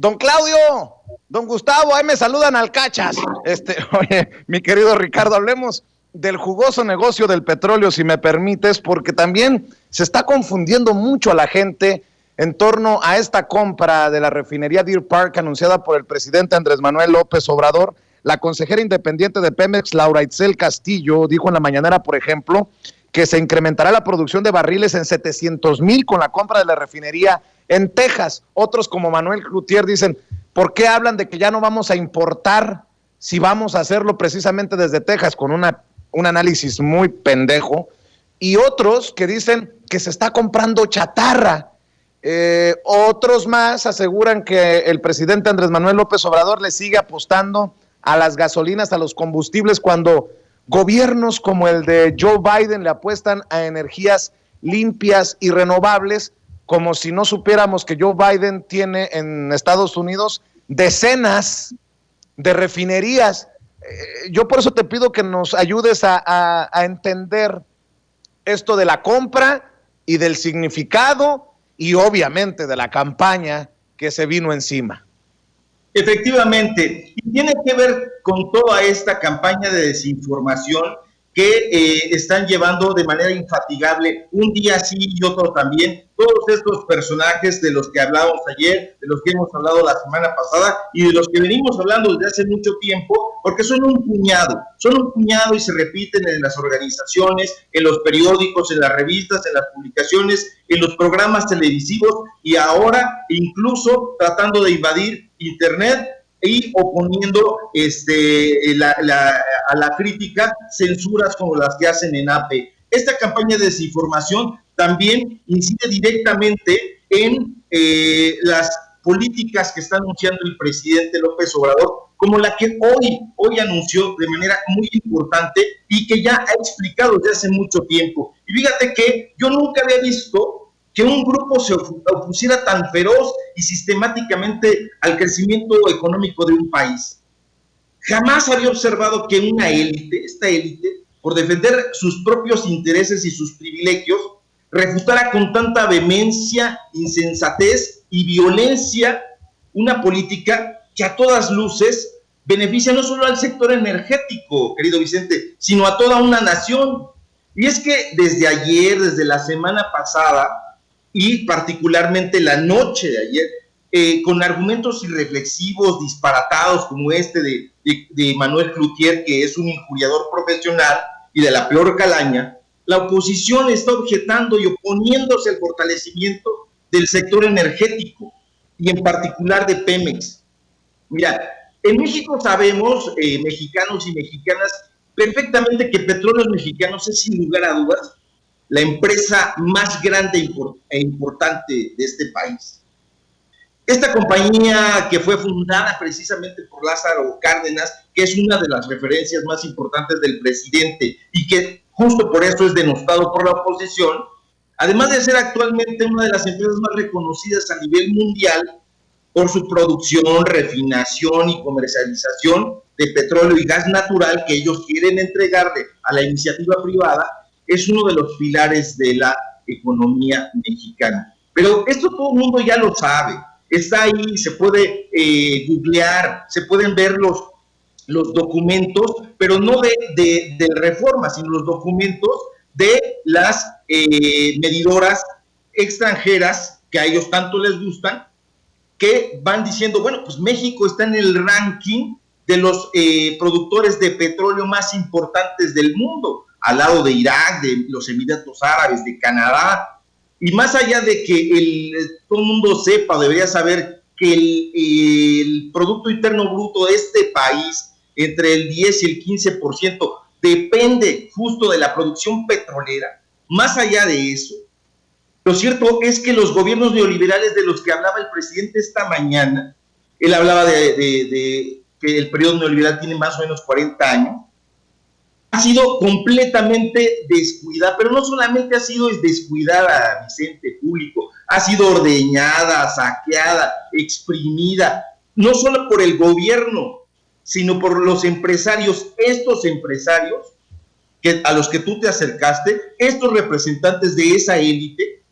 Don Claudio, don Gustavo, ahí me saludan al cachas. Oye, mi querido Ricardo, hablemos del jugoso negocio del petróleo, si me permites, porque también se está confundiendo mucho a la gente en torno a esta compra de la refinería Deer Park anunciada por el presidente Andrés Manuel López Obrador. La consejera independiente de Pemex, Laura Itzel Castillo, dijo en la mañanera, por ejemplo, que se incrementará la producción de barriles en 700,000 con la compra de la refinería en Texas. Otros como Manuel Cloutier dicen, ¿por qué hablan de que ya no vamos a importar si vamos a hacerlo precisamente desde Texas? Con un análisis muy pendejo. Y otros que dicen que se está comprando chatarra. Otros más aseguran que el presidente Andrés Manuel López Obrador le sigue apostando a las gasolinas, a los combustibles, cuando gobiernos como el de Joe Biden le apuestan a energías limpias y renovables, como si no supiéramos que Joe Biden tiene en Estados Unidos decenas de refinerías. Yo por eso te pido que nos ayudes a entender esto de la compra y del significado y obviamente de la campaña que se vino encima. Efectivamente, y tiene que ver con toda esta campaña de desinformación que están llevando de manera infatigable un día sí y otro también, todos estos personajes de los que hablábamos ayer, de los que hemos hablado la semana pasada y de los que venimos hablando desde hace mucho tiempo, porque son un puñado y se repiten en las organizaciones, en los periódicos, en las revistas, en las publicaciones, en los programas televisivos y ahora incluso tratando de invadir Internet y oponiendo a la crítica censuras como las que hacen en AP. Esta campaña de desinformación también incide directamente en las políticas que está anunciando el presidente López Obrador, como la que hoy anunció de manera muy importante y que ya ha explicado desde hace mucho tiempo. Y fíjate que yo nunca había visto que un grupo se opusiera tan feroz y sistemáticamente al crecimiento económico de un país. Jamás había observado que una élite, esta élite, por defender sus propios intereses y sus privilegios, refutara con tanta vehemencia, insensatez y violencia una política que a todas luces beneficia no solo al sector energético, querido Vicente, sino a toda una nación. Y es que desde ayer, desde la semana pasada, y particularmente la noche de ayer, con argumentos irreflexivos, disparatados como este de Manuel Cloutier, que es un injuriador profesional y de la peor calaña, la oposición está objetando y oponiéndose al fortalecimiento del sector energético y en particular de Pemex. Mira, en México sabemos, mexicanos y mexicanas, perfectamente que Petróleos Mexicanos es sin lugar a dudas la empresa más grande e importante de este país. Esta compañía que fue fundada precisamente por Lázaro Cárdenas, que es una de las referencias más importantes del presidente y que justo por eso es denostado por la oposición, además de ser actualmente una de las empresas más reconocidas a nivel mundial por su producción, refinación y comercialización de petróleo y gas natural que ellos quieren entregarle a la iniciativa privada, es uno de los pilares de la economía mexicana. Pero esto todo el mundo ya lo sabe, está ahí, se puede googlear, se pueden ver los documentos, pero no de reforma, sino los documentos de las medidoras extranjeras que a ellos tanto les gustan, que van diciendo, bueno, pues México está en el ranking de los productores de petróleo más importantes del mundo, al lado de Irak, de los Emiratos Árabes, de Canadá, y más allá de que todo el mundo sepa, debería saber que el Producto Interno Bruto de este país, entre el 10 y el 15%, depende justo de la producción petrolera. Más allá de eso, lo cierto es que los gobiernos neoliberales de los que hablaba el presidente esta mañana, él hablaba de que el periodo neoliberal tiene más o menos 40 años, ha sido completamente descuidada, pero no solamente ha sido descuidada, Vicente, público, ha sido ordeñada, saqueada, exprimida, no solo por el gobierno, sino por los empresarios, estos empresarios a los que tú te acercaste, estos representantes de esa élite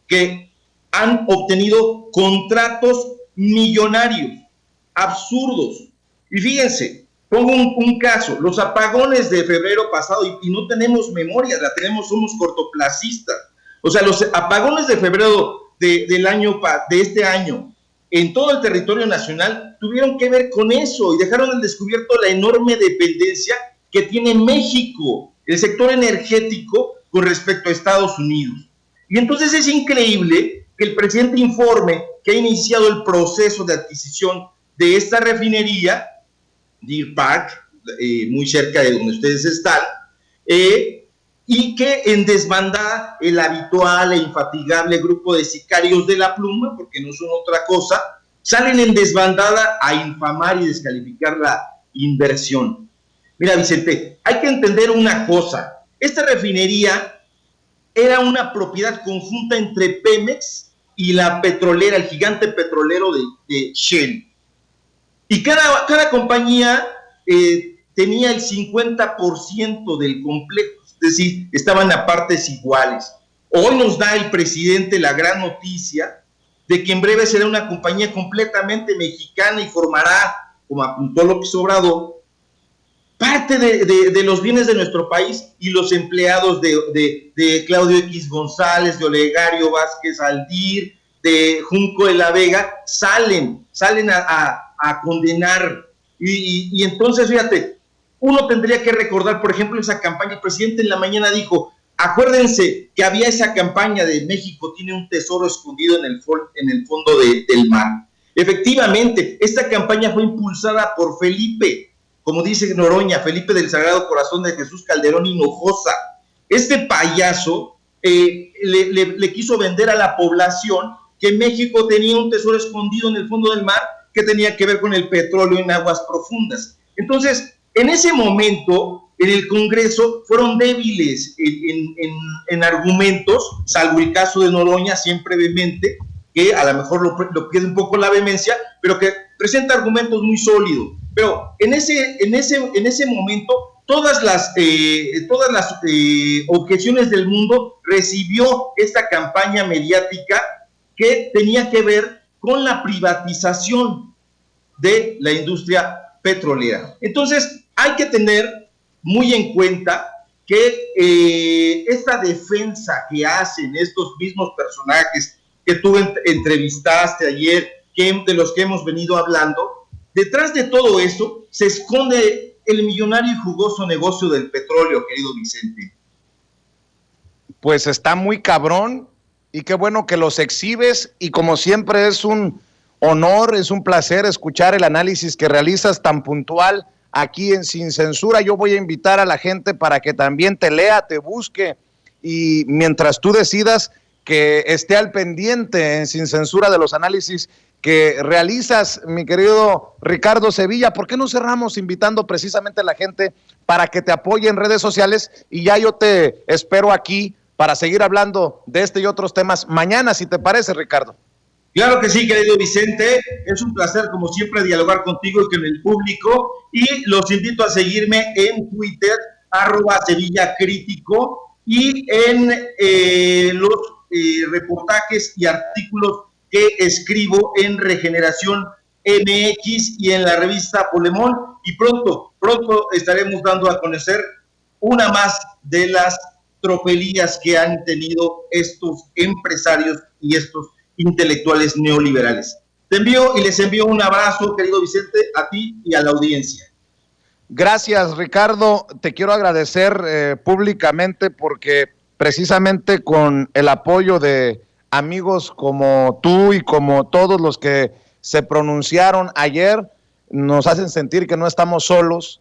que han obtenido contratos millonarios, absurdos. Y fíjense, pongo un caso, los apagones de febrero pasado, y no tenemos memoria, somos cortoplacistas. O sea, los apagones de febrero de este año en todo el territorio nacional tuvieron que ver con eso y dejaron al descubierto la enorme dependencia que tiene México, el sector energético, con respecto a Estados Unidos. Y entonces es increíble que el presidente informe que ha iniciado el proceso de adquisición de esta refinería, Deer Park, muy cerca de donde ustedes están, y que en desbandada el habitual e infatigable grupo de sicarios de la pluma, porque no son otra cosa, salen en desbandada a infamar y descalificar la inversión. Mira, Vicente, hay que entender una cosa. Esta refinería era una propiedad conjunta entre Pemex y la petrolera, el gigante petrolero de Shell. Y cada compañía tenía el 50% del complejo, es decir, estaban a partes iguales. Hoy nos da el presidente la gran noticia de que en breve será una compañía completamente mexicana y formará, como apuntó López Obrador, parte de los bienes de nuestro país, y los empleados de Claudio X González, de Olegario Vázquez Aldir, de Junco de la Vega, salen a condenar. Y entonces, fíjate, uno tendría que recordar, por ejemplo, esa campaña. El presidente en la mañana dijo, acuérdense que había esa campaña de México tiene un tesoro escondido en el fondo del mar. Efectivamente, esta campaña fue impulsada por Felipe, como dice Noroña, Felipe del Sagrado Corazón de Jesús Calderón Hinojosa. Este payaso le quiso vender a la población que México tenía un tesoro escondido en el fondo del mar que tenía que ver con el petróleo en aguas profundas. Entonces, en ese momento, en el Congreso, fueron débiles en argumentos, salvo el caso de Noroña, siempre vehemente, que a lo mejor lo pierde un poco la vehemencia, pero que presenta argumentos muy sólidos. Pero en ese momento, todas las objeciones del mundo recibió esta campaña mediática que tenía que ver con la privatización de la industria petrolera. Entonces, hay que tener muy en cuenta que esta defensa que hacen estos mismos personajes que tú entrevistaste ayer, de los que hemos venido hablando, detrás de todo eso se esconde el millonario y jugoso negocio del petróleo, querido Vicente. Pues está muy cabrón, y qué bueno que los exhibes, y como siempre es un honor, es un placer escuchar el análisis que realizas tan puntual aquí en Sin Censura. Yo voy a invitar a la gente para que también te lea, te busque, y mientras tú decidas, que esté al pendiente en Sin Censura de los análisis que realizas, mi querido Ricardo Sevilla. ¿Por qué no cerramos invitando precisamente a la gente para que te apoye en redes sociales? Y ya yo te espero aquí para seguir hablando de este y otros temas mañana, si te parece, Ricardo. Claro que sí, querido Vicente. Es un placer, como siempre, dialogar contigo y con el público. Y los invito a seguirme en Twitter, @SevillaCrítico, y en los reportajes y artículos que escribo en Regeneración MX y en la revista Polemón, y pronto estaremos dando a conocer una más de las tropelías que han tenido estos empresarios y estos intelectuales neoliberales. Te envío y les envío un abrazo, querido Vicente, a ti y a la audiencia. Gracias, Ricardo. Te quiero agradecer públicamente, porque precisamente con el apoyo de amigos como tú y como todos los que se pronunciaron ayer, nos hacen sentir que no estamos solos,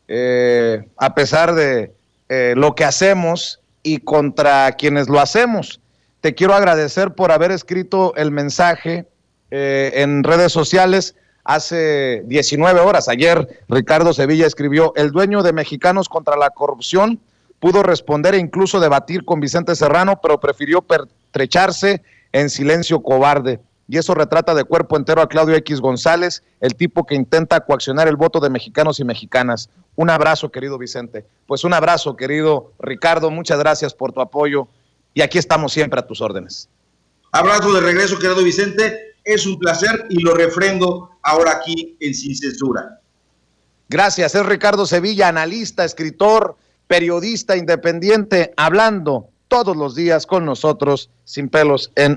a pesar de lo que hacemos y contra quienes lo hacemos. Te quiero agradecer por haber escrito el mensaje en redes sociales hace 19 horas. Ayer Ricardo Sevilla escribió: el dueño de Mexicanos contra la Corrupción pudo responder e incluso debatir con Vicente Serrano, pero prefirió pertrecharse en silencio cobarde. Y eso retrata de cuerpo entero a Claudio X González, el tipo que intenta coaccionar el voto de mexicanos y mexicanas. Un abrazo, querido Vicente. Pues un abrazo, querido Ricardo. Muchas gracias por tu apoyo. Y aquí estamos siempre a tus órdenes. Abrazo de regreso, querido Vicente. Es un placer y lo refrendo ahora aquí en Sin Censura. Gracias, es Ricardo Sevilla, analista, escritor, periodista independiente, hablando todos los días con nosotros sin pelos en